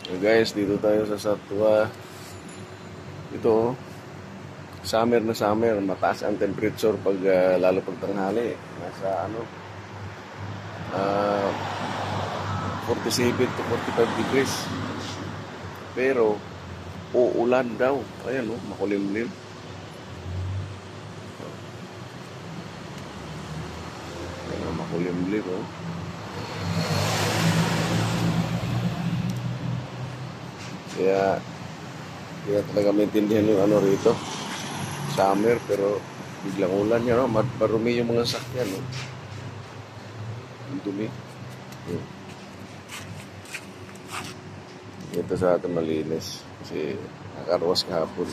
So guys, dito tayo sa Satwa. Ito, summer na summer, mataas ang temperature pag lalo pag tanghali. Nasa ah, 47 to 45 degrees. Pero uulan daw. Ayan makulimlim. Ayan, makulimlim Kaya kaya talaga maintindihan yung rito. Summer pero biglang ulan yan, marumi yung mga sakyan, Ang dumi. Ito sa atin malinis kasi nakaruwas kahapon.